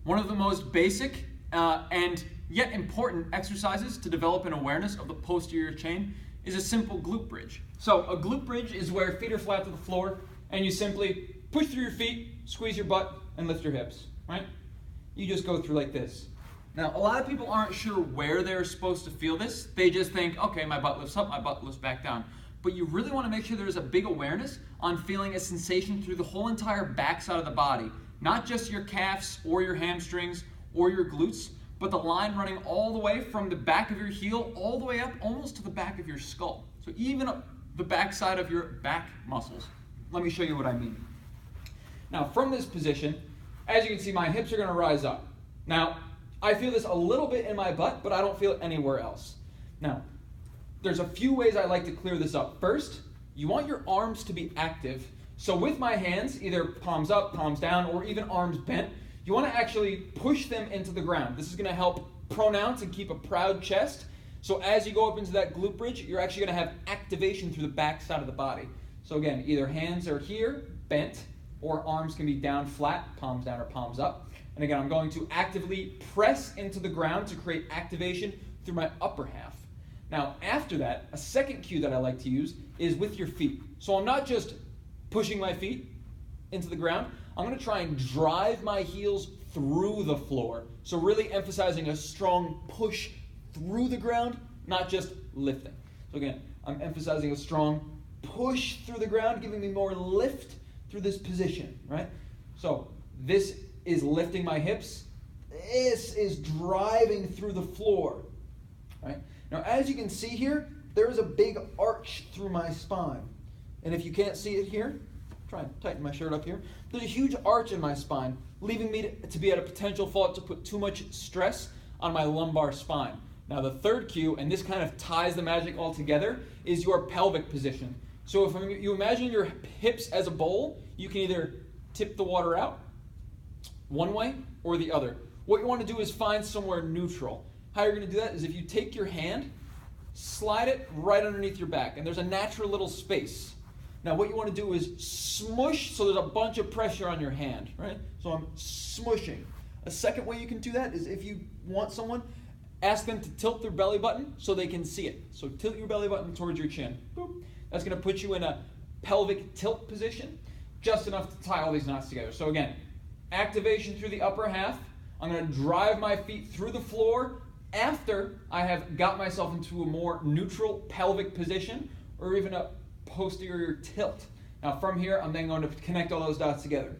One of the most basic and yet important exercises to develop an awareness of the posterior chain is a simple glute bridge. So a glute bridge is where feet are flat to the floor and you simply push through your feet, squeeze your butt, and lift your hips, right? You just go through like this. Now, a lot of people aren't sure where they're supposed to feel this. They just think, okay, my butt lifts up, my butt lifts back down. But you really want to make sure there's a big awareness on feeling a sensation through the whole entire backside of the body. Not just your calves or your hamstrings or your glutes, but the line running all the way from the back of your heel all the way up almost to the back of your skull. So even up the backside of your back muscles. Let me show you what I mean. Now, from this position, as you can see, my hips are going to rise up. Now, I feel this a little bit in my butt, but I don't feel it anywhere else. Now, there's a few ways I like to clear this up. First, you want your arms to be active. So with my hands, either palms up, palms down, or even arms bent, you want to actually push them into the ground. This is going to help pronounce and keep a proud chest. So as you go up into that glute bridge, you're actually going to have activation through the back side of the body. So again, either hands are here, bent, or arms can be down flat, palms down or palms up. And again, I'm going to actively press into the ground to create activation through my upper half. Now, after that, a second cue that I like to use is with your feet. So I'm not just pushing my feet into the ground. I'm going to try and drive my heels through the floor. So really emphasizing a strong push through the ground, not just lifting. So again, I'm emphasizing a strong push through the ground, giving me more lift through this position, right? So this is lifting my hips. This is driving through the floor, right? Now, as you can see here, there is a big arch through my spine. And if you can't see it here, try and tighten my shirt up here. There's a huge arch in my spine, leaving me to be at a potential fault to put too much stress on my lumbar spine. Now, the third cue, and this kind of ties the magic all together, is your pelvic position. So if you imagine your hips as a bowl, you can either tip the water out one way or the other. What you want to do is find somewhere neutral. How you're going to do that is if you take your hand, slide it right underneath your back, and there's a natural little space. Now what you want to do is smush so there's a bunch of pressure on your hand, right? So I'm smushing. A second way you can do that is if you want someone, ask them to tilt their belly button so they can see it. So tilt your belly button towards your chin. Boop. That's going to put you in a pelvic tilt position, just enough to tie all these knots together. So again, activation through the upper half. I'm going to drive my feet through the floor after I have got myself into a more neutral pelvic position or even a posterior tilt. Now from here, I'm then going to connect all those dots together.